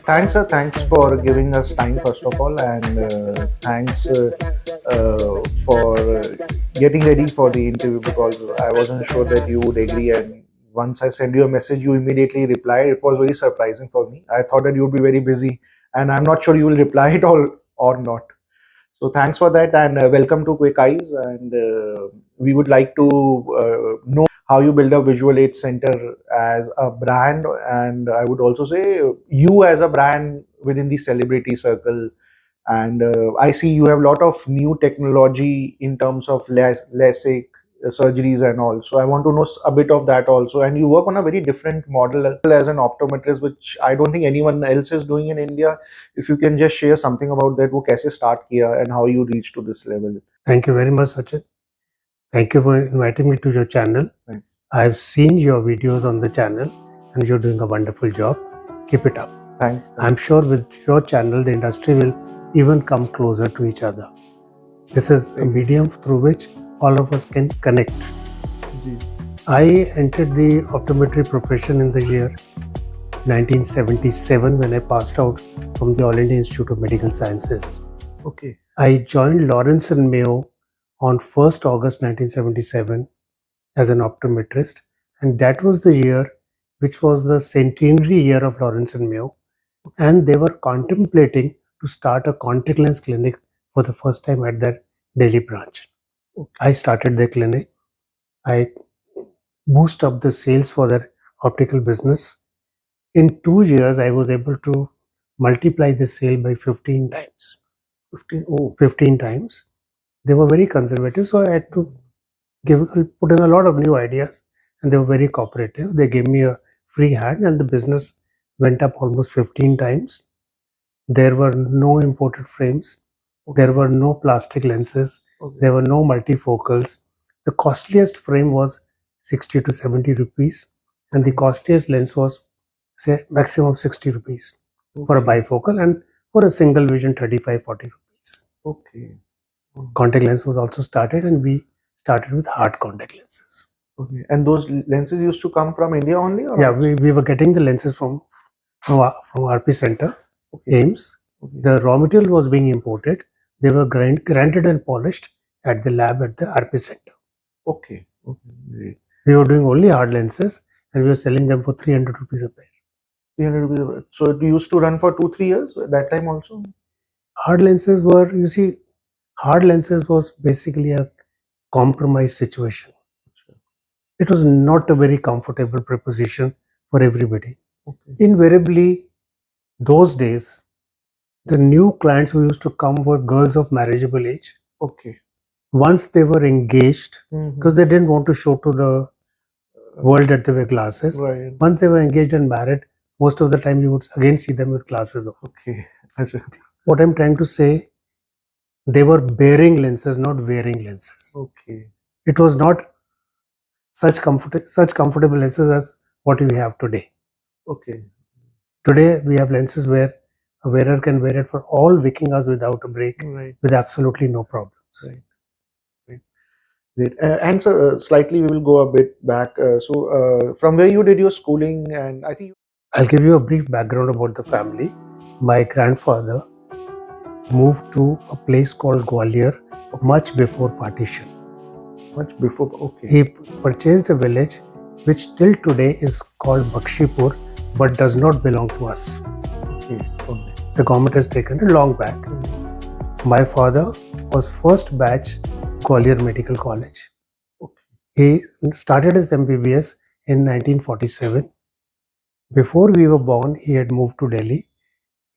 Thanks, sir. Thanks for giving us time, first of all, and thanks for getting ready for the interview, because I wasn't sure that you would agree. And once I sent you a message, you immediately replied. It was very surprising for me. I thought that you would be very busy, and I'm not sure you will reply it all or not. So thanks for that, and welcome to Quick Eyes. And we would like to know how you build a visual aid center as a brand, and I would also say you as a brand within the celebrity circle. And I see you have a lot of new technology in terms of LASIK surgeries and all. So I want to know a bit of that also. And you work on a very different model as an optometrist, which I don't think anyone else is doing in India. If you can just share something about that, वो कैसे start किया and how you reached to this level. Thank you very much, Sachin. Thank you for inviting me to your channel. Thanks. I've seen your videos on the channel and you're doing a wonderful job. Keep it up. Thanks. I'm sure with your channel, the industry will even come closer to each other. This is a medium through which all of us can connect. I entered the optometry profession in the year 1977 when I passed out from the All India Institute of Medical Sciences. Okay. I joined Lawrence and Mayo on 1st August 1977 as an optometrist, and that was the year which was the centenary year of Lawrence and Mayo, and they were contemplating to start a contact lens clinic for the first time at their Delhi branch. Okay. I started their clinic. I boosted up the sales for their optical business. In 2 years, I was able to multiply the sale by 15 times. 15 times. They were very conservative, so I had to put in a lot of new ideas, and they were very cooperative. They gave me a free hand, and the business went up almost 15 times. There were no imported frames. There were no plastic lenses. There were no multifocals. The costliest frame was 60 to 70 rupees, and the costliest lens was, say, maximum 60 rupees for a bifocal, and for a single vision 35, 40 rupees. Okay. Contact lens was also started, and we started with hard contact lenses. Okay. And those lenses used to come from India only? Or yeah, we were getting the lenses from RP Center, AIIMS. Okay. The raw material was being imported. They were grinded and polished at the lab at the RP Center. Okay. Okay. Great. We were doing only hard lenses, and we were selling them for 300 rupees a pair. 300 rupees a pair. So it used to run for 2-3 years at that time also? Hard lenses were, you see, hard lenses was basically a compromise situation. It was not a very comfortable proposition for everybody. Okay. Invariably, those days, the new clients who used to come were girls of marriageable age. Okay. Once they were engaged, because they didn't want to show to the world that they were glasses. Right. Once they were engaged and married, most of the time you would again see them with glasses on. Okay. What I'm trying to say, they were bearing lenses, not wearing lenses. Okay. It was not such comfortable lenses as what we have today. Okay. Today we have lenses where a wearer can wear it for all waking hours without a break, right, with absolutely no problems. Right. Right. Great. And so slightly we will go a bit back. From where you did your schooling, and I think I'll give you a brief background about the family. My grandfather moved to a place called Gwalior much before partition. Much before, okay. He purchased a village which till today is called Bucksheypur, but does not belong to us. Okay. Okay. The government has taken it long back. My father was first batch Gwalior Medical College. Okay. He started his MBBS in 1947. Before we were born, he had moved to Delhi.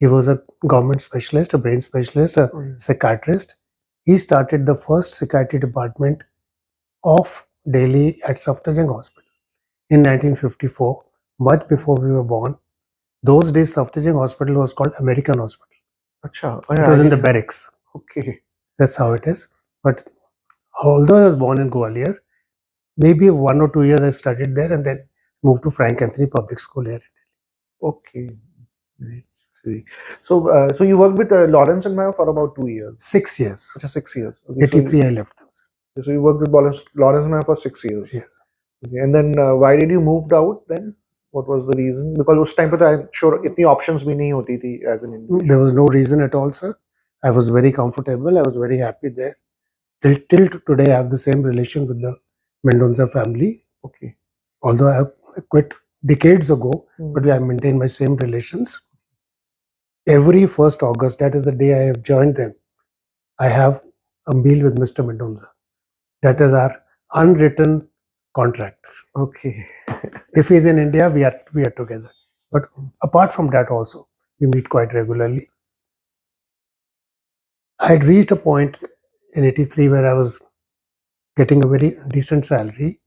He was a government specialist, a brain specialist, a psychiatrist. He started the first psychiatry department of Delhi at Safdarjung Hospital in 1954, much before we were born. Those days, Safdarjung Hospital was called American Hospital. Achha. Oh, yeah, it was in the barracks. Okay. That's how it is. But although I was born in Gwalior, maybe 1 or 2 years I studied there and then moved to Frank Anthony Public School here. Okay. Great. So you worked with Lawrence and Mayo for about 2 years. 6 years. 6 years. Okay, 83 I left them. So you worked with Lawrence and Mayo for 6 years. Yes. Okay. And then why did you move out then? What was the reason? Because उस time पे तो I'm sure इतनी options भी नहीं होती थी as an individual. There was no reason at all, sir. I was very comfortable. I was very happy there. Till today, I have the same relation with the Mendonca family. Okay. Although I quit decades ago, but I Hmm. maintain my same relations. Every 1st August, that is the day I have joined them, I have a meal with Mr. Mendonca. That is our unwritten contract. Okay. If he's in India, we are together. But apart from that also, we meet quite regularly. I had reached a point in 83 where I was getting a very decent salary,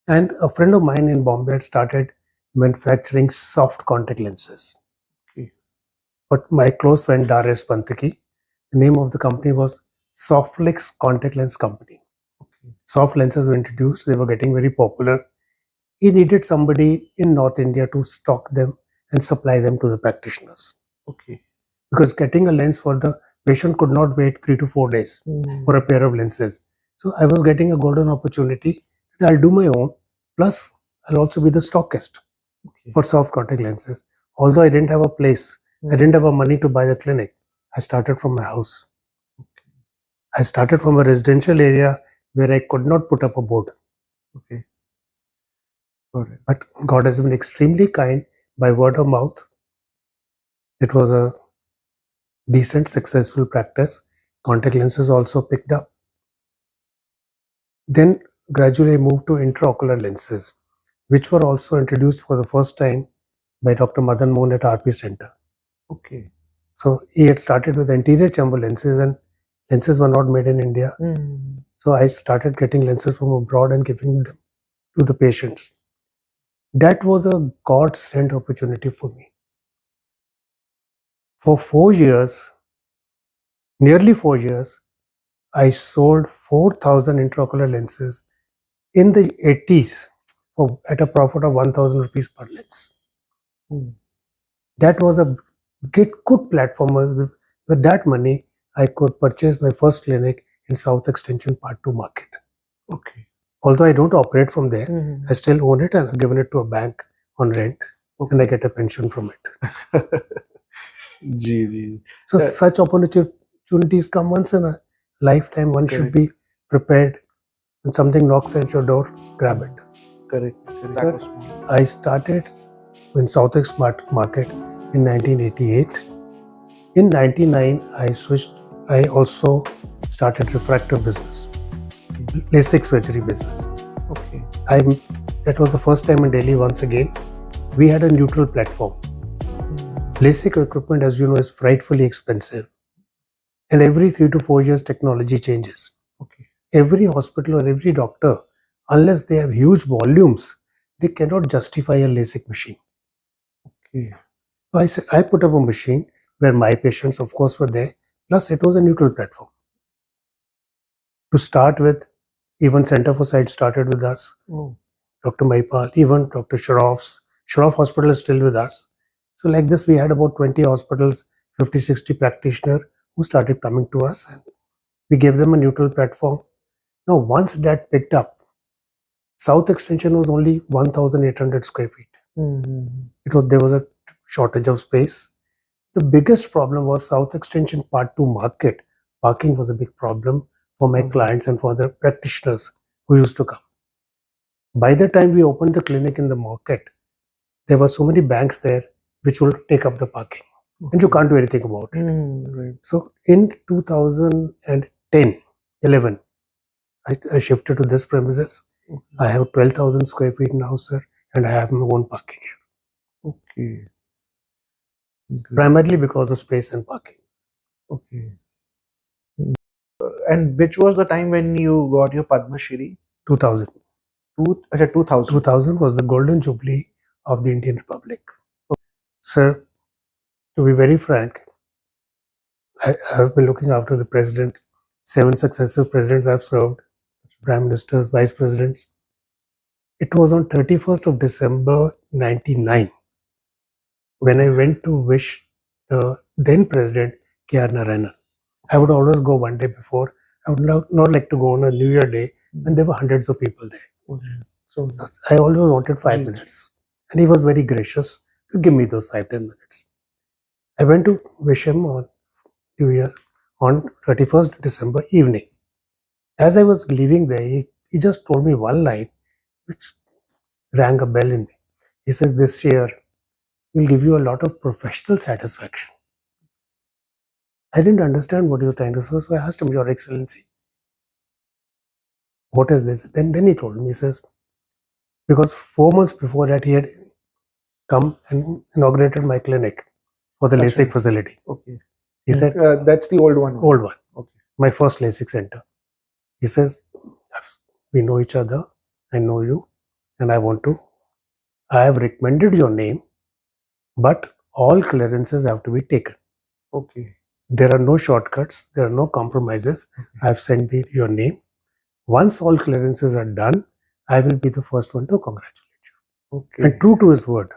and a friend of mine in Bombay had started manufacturing soft contact lenses. Okay. But my close friend Darius Pantaki, the name of the company was Softflix Contact Lens Company. Okay. Soft lenses were introduced, they were getting very popular. He needed somebody in North India to stock them and supply them to the practitioners. Okay. Because getting a lens for the patient could not wait 3 to 4 days for a pair of lenses. So I was getting a golden opportunity. I'll do my own, plus I'll also be the stockist for soft contact lenses. Although I didn't have a place, I didn't have a money to buy the clinic, I started from my house. I started from a residential area where I could not put up a board. Okay. Got it. But God has been extremely kind. By word of mouth, it was a decent, successful practice. Contact lenses also picked up. Then gradually I moved to intraocular lenses, which were also introduced for the first time by Dr. Madan Mohan at RP Center. Okay. So he had started with anterior chamber lenses, and lenses were not made in India. So I started getting lenses from abroad and giving them to the patients. That was a God-sent opportunity for me. For 4 years, nearly 4 years, I sold 4,000 intraocular lenses in the 80s at a profit of 1,000 rupees per lens. That was a good platform. With that money, I could purchase my first clinic in South Extension Part 2 market. Okay. Although I don't operate from there, I still own it and I've given it to a bank on rent, and I get a pension from it. Ji, ji. So such opportunities come once in a lifetime. One should be prepared. When something knocks at your door, grab it. Correct. Sir, I started in South Ex market in 1988. In 99, I also started refractive business, LASIK surgery business. Okay. That was the first time in Delhi. Once again, we had a neutral platform. LASIK equipment, as you know, is frightfully expensive, and every 3 to 4 years, technology changes. Okay. Every hospital or every doctor, unless they have huge volumes, they cannot justify a LASIK machine. Okay. So I put up a machine where my patients, of course, were there. Plus, it was a neutral platform. To start with, even Center for Sight started with us. Dr. Maipal, even Dr. Shroff's. Shroff Hospital is still with us. So like this, we had about 20 hospitals, 50, 60 practitioners who started coming to us, and we gave them a neutral platform. Now, once that picked up, South Extension was only 1,800 square feet. There was a shortage of space. The biggest problem was South Extension Part 2 market. Parking was a big problem for my clients and for the practitioners who used to come. By the time we opened the clinic in the market, there were so many banks there which will take up the parking. And you can't do anything about it. Right. So in 2010, 11, I shifted to this premises. I have 12,000 square feet now, sir, and I have my own parking here. Okay. Primarily because of space and parking. Okay. And which was the time when you got your Padmashree? 2000. 2000. 2000 was the golden jubilee of the Indian Republic. Sir, to be very frank, I have been looking after the president. 7 successive presidents I've served, prime ministers, vice presidents. It was on 31st of December 99 when I went to wish the then president K.R. Narayanan. I would always go one day before. I would not like to go on a New Year day when there were hundreds of people there. So I always wanted 5 minutes. And he was very gracious to give me those 5-10 minutes. I went to wish him on New Year on 31st December evening. As I was leaving there, he just told me one line which rang a bell in me. He says, "This year will give you a lot of professional satisfaction." I didn't understand what he was trying to say, so I asked him, "Your Excellency, what is this?" Then he told me, he says, because 4 months before that, he had come and inaugurated my clinic for the LASIK facility. Okay. He said, That's the old one. old one. Okay. My first LASIK center. He says, "We know each other. I know you, and I have recommended your name, but all clearances have to be taken. Okay. There are no shortcuts. There are no compromises. Okay. I have sent your name. Once all clearances are done, I will be the first one to congratulate you." Okay. And true to his word,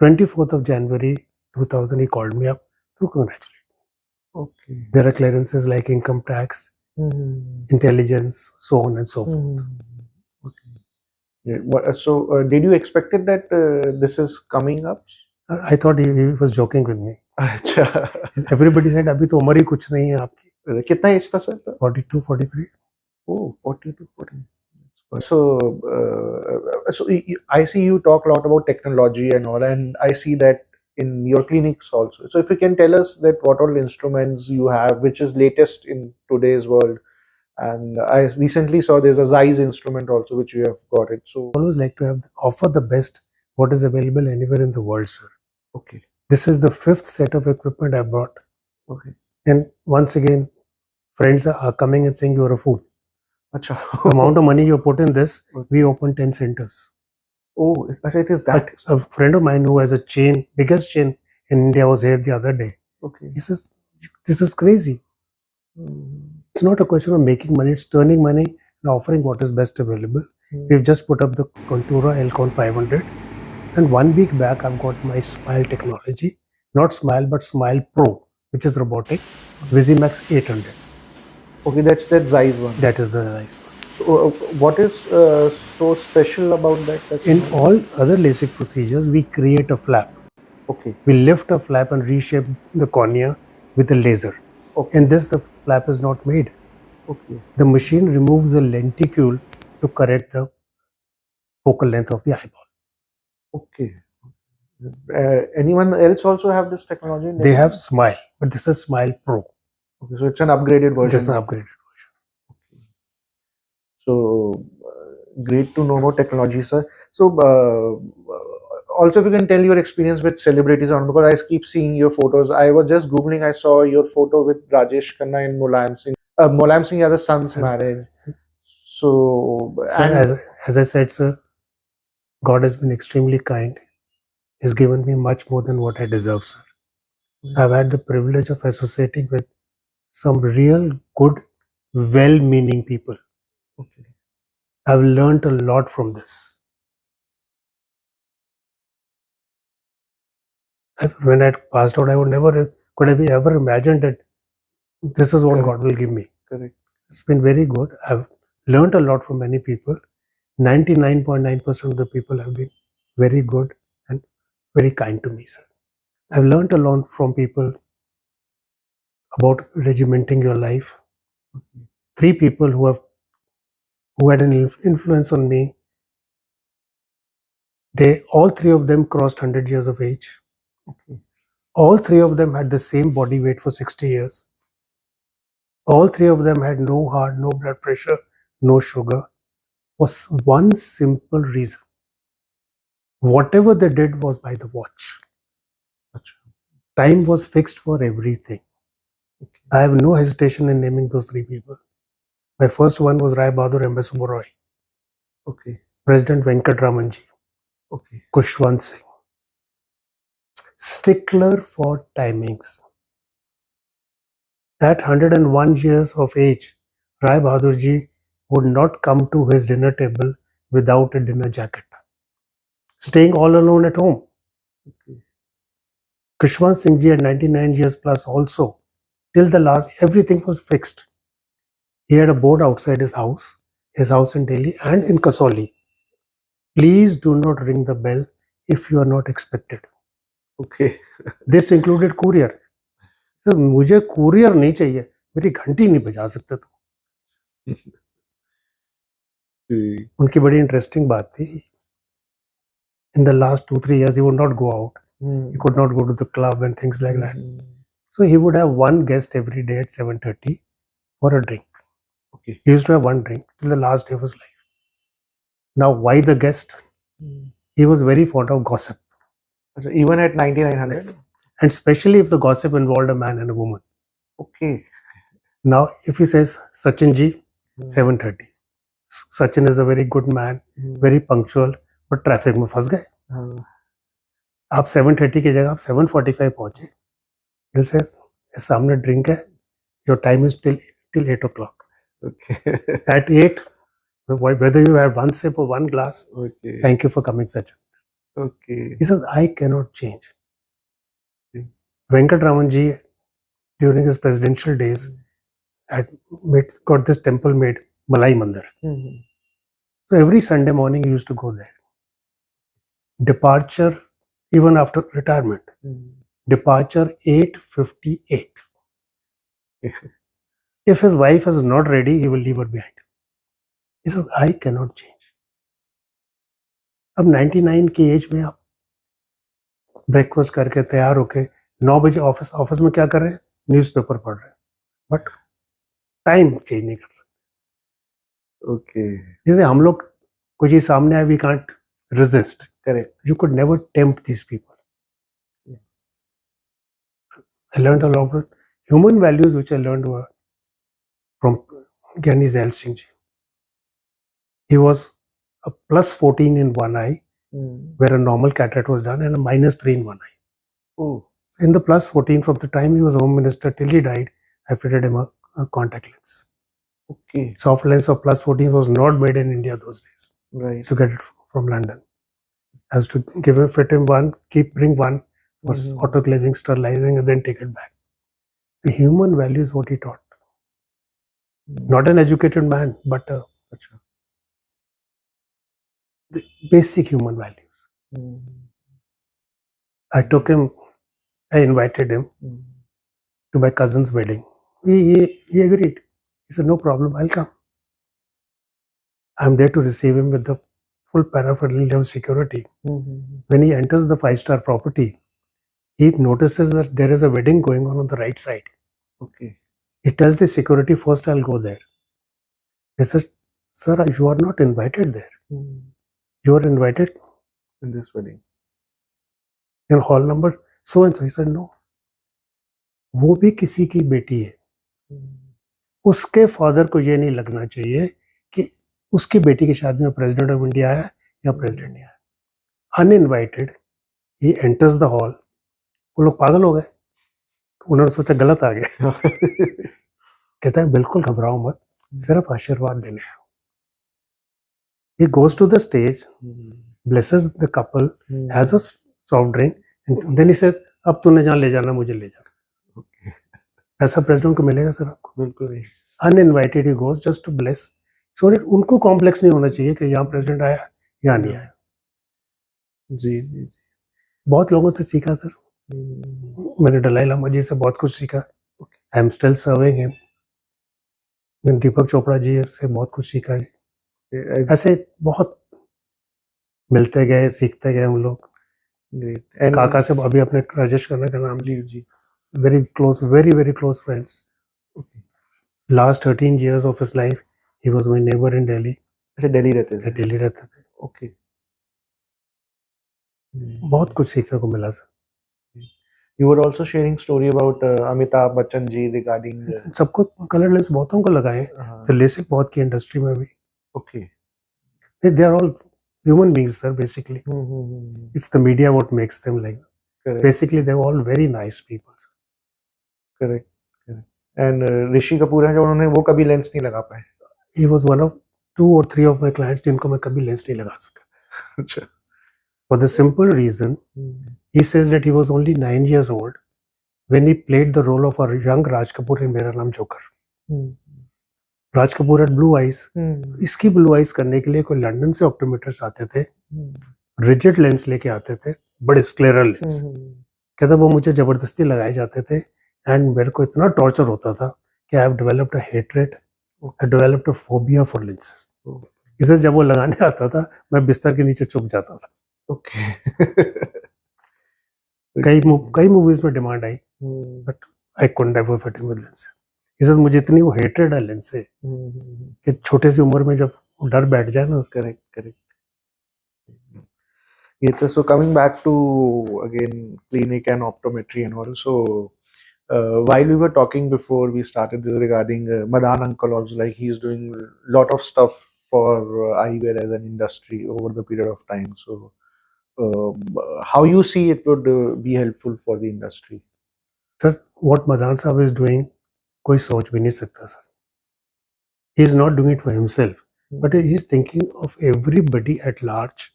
24th of January 2000, he called me up to congratulate. Okay. There are clearances like income tax, intelligence, so on and so forth. Okay. Yeah. So, did you expected that this is coming up? I thought he was joking with me. अच्छा. Everybody said, "अभी तो उम्र ही कुछ नहीं है आपकी." कितना as था sir? 42, 43. Oh, 42, 40. So, I see you talk a lot about technology and all, and I see that in your clinics also. So, if you can tell us that what all instruments you have, which is latest in today's world, and I recently saw there's a Zeiss instrument also, which you have got it. So, Always like to offer the best what is available anywhere in the world, sir. okay, This is the 5th set of equipment I brought. okay. And once again, friends are coming and saying you're a fool. Acha. The amount of money you put in this, Okay. we opened 10 centers. Oh, it is that. A friend of mine who has a chain, biggest chain in India, was here the other day. Okay. He says, "This is crazy." It's not a question of making money, it's turning money and offering what is best available. We've just put up the Contura Elcon 500, and 1 week back I've got my Smile technology, not Smile but Smile Pro, which is robotic, Visimax 800. Okay, that's that Zeiss one. That is the nice one. So, what is so special about that? In all other LASIK procedures, we create a flap. Okay. We lift a flap and reshape the cornea with a laser. Okay. In this, the flap is not made. Okay. The machine removes the lenticule to correct the focal length of the eyeball. Okay. Anyone else also have this technology? They have Smile, but this is Smile Pro. Okay, so it's an upgraded version. Just an upgraded version. Okay. So great to know about technology, sir. So also, if you can tell your experience with celebrities on, because I keep seeing your photos. I was just googling. I saw your photo with Rajesh Khanna and Mulayam Singh. Mulayam Singh are the son's marriage. So, Sir, as I said, sir, God has been extremely kind. He's given me much more than what I deserve, sir. I've had the privilege of associating with some real good, well-meaning people. Okay. I've learned a lot from this. When I passed out, I could have ever imagined that this is what Correct. God will give me. Correct. It's been very good. I've learned a lot from many people. 99.9% of the people have been very good and very kind to me, sir. I've learned a lot from people about regimenting your life. 3 people who had an influence on me. All 3 of them crossed 100 years of age. Okay. All 3 of them had the same body weight for 60 years. All 3 of them had no heart, no blood pressure, no sugar. Was one simple reason. Whatever they did was by the watch. Time was fixed for everything. Okay. I have no hesitation in naming those 3 people. My first one was Rai Bahadur M. S. Roy. Okay. President Venkat Ramanji. Okay. Kushwant Singh. Stickler for timings. At 101 years of age, Rai Bahadur ji would not come to his dinner table without a dinner jacket. Staying all alone at home. Okay. Kushwant Singh ji at 99 years plus also, till the last, everything was fixed. He had a board outside his house in Delhi and in Kasauli. please do not ring the bell if you are not expected. Okay. This included courier. तो मुझे courier नहीं चाहिए, मेरी घंटी नहीं बजा सकते तुम. उनकी बड़ी इंटरेस्टिंग बात थी. In the last 2-3 years, he would not go out. He could not go to the club and things like that. So he would have one guest every day at 7:30 for a drink. Okay. He used to have one drink till the last day of his life. Now, why the guest? He was very fond of gossip. Even at 9900? Yes. And especially if the gossip involved a man and a woman. Okay. Now, if he says, Sachin ji, 7:30. Sachin is a very good man, very punctual, but traffic में फंस गए. आप 7:30 की जगह आप 7:45 पहुंचे. He'll say, सामने drink है, your time is till 8 o'clock. Okay. At 8, whether you have one sip or one glass, Okay. thank you for coming, Sachin. Okay. He says, I cannot change. Venkatraman ji, during his presidential days, got this temple made, Malai Mandir. So every Sunday morning he used to go there. Departure, even after retirement, departure 8:58. If his wife is not ready, he will leave her behind. He says, I cannot change. अब 99 की as में आप breakfast करके तैयार होके 9 बजे office में क्या कर रहे हैं? न्यूज़पेपर पढ़ रहे हैं. बट टाइम चेंज नहीं कर सकते. ओके. जैसे हम लोग कुछ ही सामने आए, we can't resist. Correct. You could never tempt these people. I learned a lot of human values which I learned were from Gyani Zail Singh ji. He was a +14 in one eye, where a normal cataract was done, and a -3 in one eye. Oh. In the +14, from the time he was Home Minister till he died, I fitted him a contact lens. Okay. Soft lens of +14 was not made in India those days. Right. To get it from London. I was to fit him one, bring one for autoclaving, sterilizing, and then take it back. The human value is what he taught. Not an educated man, but the basic human values. I invited him to my cousin's wedding. He agreed. He said, no problem, I'll come. I'm there to receive him with the full paraphernalia of security. When he enters the 5-star property, he notices that there is a wedding going on the right side. Okay. He tells the security, first I'll go there. He says, sir, you are not invited there. You are invited in this wedding. In hall number so and so. He said, no. वो भी किसी की बेटी है. उसके father को ये नहीं लगना चाहिए कि उसकी बेटी की शादी में प्रेसिडेंट ऑफ इंडिया आया या प्रेसिडेंट नहीं आया. Uninvited he enters the hall. वो लोग पागल हो गए. उन्होंने सोचा गलत आ गया. कहता है बिल्कुल घबराओ मत, सिर्फ आशीर्वाद देने आया. He goes to the stage, blesses the couple, has a soft drink, and then he says, अब तूने जहाँ ले जाना मुझे ले जा. ऐसा प्रेसिडेंट को मिलेगा सर आपको? बिल्कुल नहीं. Uninvited he goes just to bless. So उनको कॉम्प्लेक्स नहीं होना चाहिए कि यहाँ प्रेसिडेंट आया या नहीं आया. जी जी. बहुत लोगों से सीखा सर. मैंने दलाई लामा जी से बहुत कुछ सीखा. I am still serving him. Deepak Chopra ji से बहुत कुछ सीखा है. ऐसे बहुत मिलते गए, सीखते गए हम लोग. काका से अभी अपने राजेश खन्ना का नाम लिया जी. Very close, very close friends. Last 13 years of his life, he was my neighbor in Delhi. अच्छा दिल्ली रहते थे. दिल्ली रहते थे. Okay. बहुत कुछ सीखने को मिला sir. You were also sharing story about Amitabh Bachchan ji regarding. सबको कलर लेंस बहुतों को लगाए. तो लेसिक बहुत की इंडस्ट्री में भी. Okay. They are all human beings, sir. Basically, it's the media what makes them like. Correct. Basically, they're all very nice people. Correct. And Rishi Kapoor है जो उन्होंने वो कभी लेंस नहीं लगा पाए. He was one of 2 or 3 of my clients जिनको मैं कभी लेंस नहीं लगा सका. अच्छा. For the simple reason, he says that he was only 9 years old when he played the role of a young Raj Kapoor in मेरा नाम joker. Raj Kapoor had blue eyes. इसकी blue eyes करने के लिए कोई London से optometrist आते थे. रिजिड लेंस लेके आते थे, बड़े स्क्लेरल लेंस। कहता वो मुझे जबरदस्ती लगाए जाते थे एंड मेरे को इतना टॉर्चर होता था कि I have developed a hatred, I developed a phobia for lenses. इसे जब वो लगाने आता था मैं बिस्तर के नीचे छुप जाता था। ओके। कई मूवीज में demand I but I couldn't ever fit in with lenses. इसे मुझे इतनी वो हेट्रेड है लेंस से कि छोटे सी उम्र में जब डर बैठ जाए ना। Correct, correct. Yes, so coming back to again clinic and optometry and all. So while we were talking before we started this regarding Madan uncle also, like he's doing a lot of stuff for eyewear as an industry over the period of time. So how you see it would be helpful for the industry? Sir what Madan साहब is doing कोई सोच भी नहीं सकता sir. He is not doing it for himself but he is thinking of everybody at large.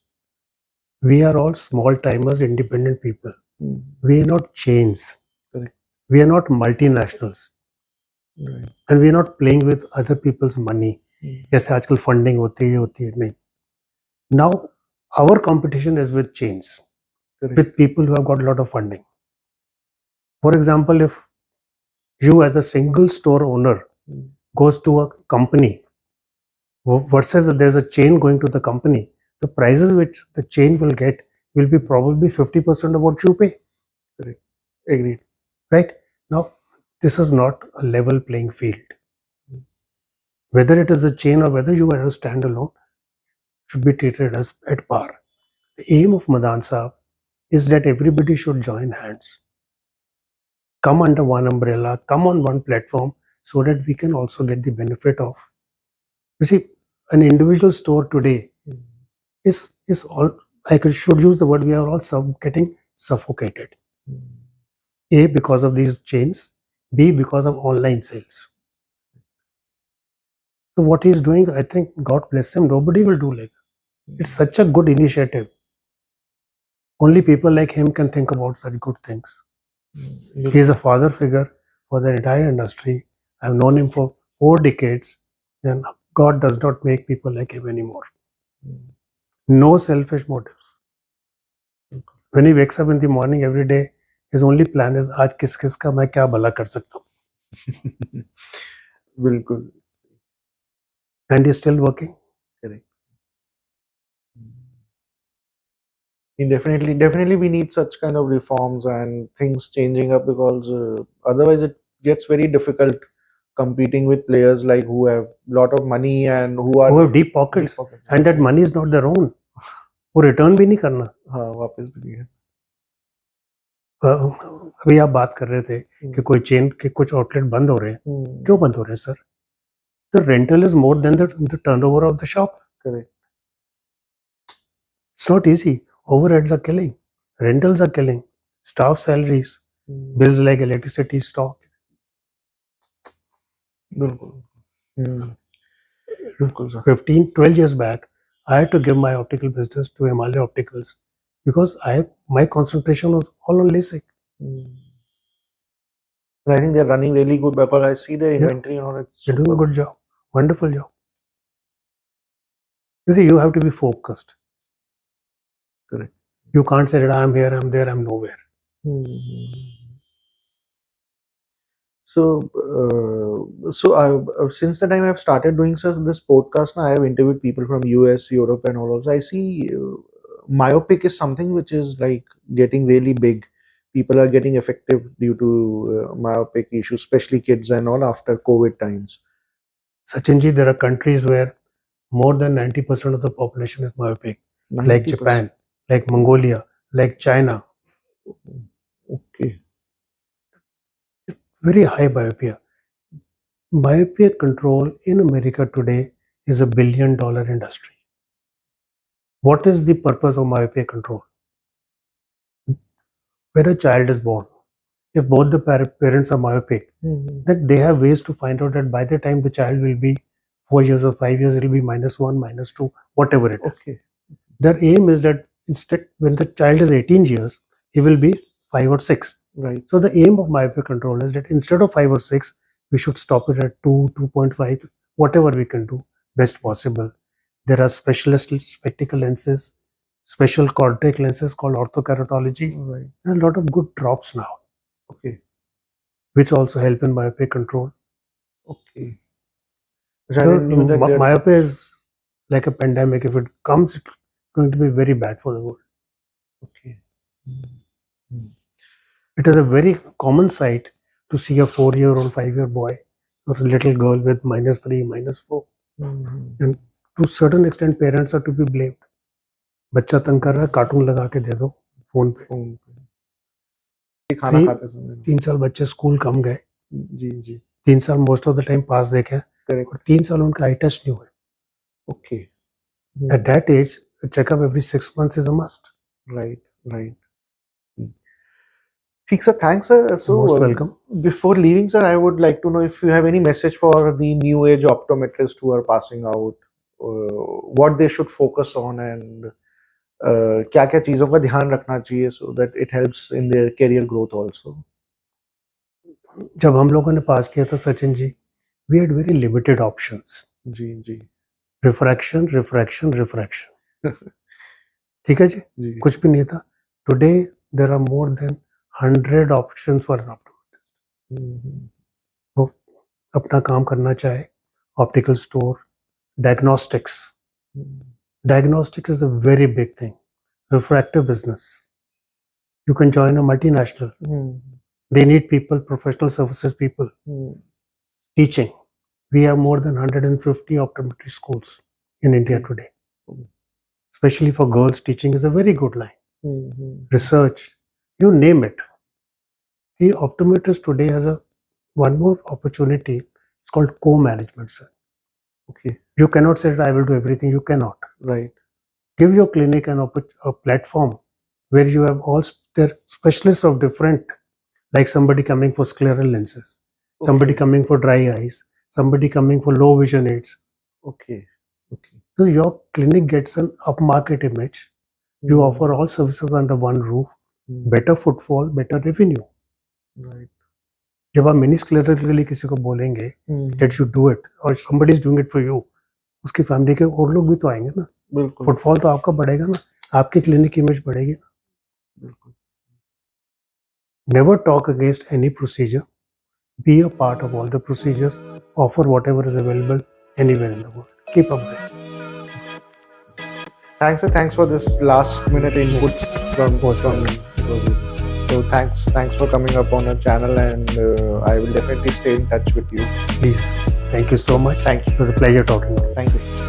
We are all small timers, independent people. We are not chains. Correct. We are not multinationals. Right. And we are not playing with other people's money. जैसे आजकल funding होती है ये होती है नहीं. Now our competition is with chains. Correct. With people who have got a lot of funding. For example, if you as a single store owner goes to a company versus there's a chain going to the company, the prices which the chain will get will be probably 50% of what you pay. Correct. Agreed. Right? Now, this is not a level playing field. Whether it is a chain or whether you are a standalone, should be treated as at par. The aim of Madan Saab is that everybody should join hands. Come under one umbrella, come on one platform so that we can also get the benefit of. You see, an individual store today is all, I should use the word, we are all getting suffocated. A, because of these chains, B, because of online sales. So what he's doing, I think, God bless him, nobody will do like that. It's such a good initiative. Only people like him can think about such good things. He is a father figure for the entire industry. I've known him for 4 decades and God does not make people like him anymore. No selfish motives. When he wakes up in the morning every day, his only plan is आज किस किस का मैं क्या भला कर सकता हूँ. बिल्कुल. And he's still working. Correct. Definitely we need such kind of reforms and things changing up because otherwise it gets very difficult competing with players like who have lot of money and who have deep pockets. And that money is not their own. वो return भी नहीं करना. हाँ, वापस भी नहीं है. अभी आप बात कर रहे थे कि कोई चेन के कुछ आउटलेट बंद हो रहे हैं. क्यों बंद हो रहे हैं sir? The rental is more than the turnover of the shop. Correct. It's not easy. Overheads are killing. Rentals are killing. Staff salaries. Bills like electricity, stock. बिल्कुल. 12 years back, I had to give my optical business to Himalaya Opticals because my concentration was all on LASIK. I think they're running really good because I see their inventory and all. They're doing a good job. Wonderful job. You see, you have to be focused. Correct. You can't say that I'm here, I'm there, I'm nowhere. So, since the time I've started doing this podcast, now I have interviewed people from US, Europe, and all. Also, I see myopic is something which is like getting really big. People are getting affected due to myopic issues, especially kids and all after COVID times. Sachinji, there are countries where more than 90% of the population is myopic, 90%. Like Japan, like Mongolia, like China. Okay. Very high myopia. Myopia control in America today is $1 billion industry. What is the purpose of myopia control? When a child is born, if both the parents are myopic, then they have ways to find out that by the time the child will be 4 years or 5 years, it will be -1, -2, whatever it is. Okay. Their aim is that instead, when the child is 18 years, he will be 5 or 6. Right. So the aim of myopia control is that instead of 5 or 6, we should stop it at 2, 2.5, whatever we can do best possible. There are specialist spectacle lenses special contact lenses called orthokeratology. Right. There are a lot of good drops now, Okay. which also help in myopia control. Okay. I didn't knew that there. Myopia is like a pandemic. If it comes, it's going to be very bad for the world. Okay. It is a very common sight to see a 4-year-old, 5-year boy or a little girl with -3, -4. And to certain extent, parents are to be blamed. बच्चा तंग कर रहा है, cartoon लगा के दे दो phone पे। खाना खाते समय 3 साल बच्चे स्कूल कम गए, जी जी 3 साल most of the time pass देखे, करेक्ट और 3 साल उनका आई टेस्ट नहीं हुए। Okay At that age, a checkup every 6 months is a must. Right, right. Sir, thanks, sir. So, Most welcome. Before leaving, sir, I would like to know if you have any message for the new age optometrists who are passing out, what they should focus on, and क्या-क्या चीजों का ध्यान रखना चाहिए so that it helps in their career growth also. जब हम लोगों ने पास किया था Sachin ji, we had very limited options. Ji ji Refraction, refraction, refraction. ठीक है जी, जी कुछ भी नहीं था. Today there are more than 100 options for an optometrist. वो अपना काम करना चाहे, optical store, diagnostics. Diagnostics is a very big thing. Refractive business. You can join a multinational. They need people, professional services people. Teaching. We have more than 150 optometry schools in India today. Especially for girls, teaching is a very good line. Research, you name it. The optometrist today has one more opportunity. It's called co-management, sir. Okay. You cannot say that I will do everything. You cannot. Right. Give your clinic a platform where you have all their specialists of different, like somebody coming for scleral lenses, somebody coming for dry eyes, somebody coming for low vision aids. Okay. Okay. So your clinic gets an upmarket image. You offer all services under one roof. Better footfall, better revenue. Right. जब आप mini scleral के लिए किसी को बोलेंगे that you do it और somebody is doing it for you, उसकी family के और लोग भी तो आएंगे ना. बिल्कुल. फुटफॉल तो आपका बढ़ेगा ना, आपकी क्लिनिक की इमेज बढ़ेगी ना. बिल्कुल. Never talk against any procedure. Be a part of all the procedures. Offer whatever is available anywhere in the world. Keep abreast. Thanks, sir. Thanks for this last minute inputs from. So thanks for coming up on our channel, and I will definitely stay in touch with you. Please. Thank you so much. Thank you. It was a pleasure talking to you. Thank you.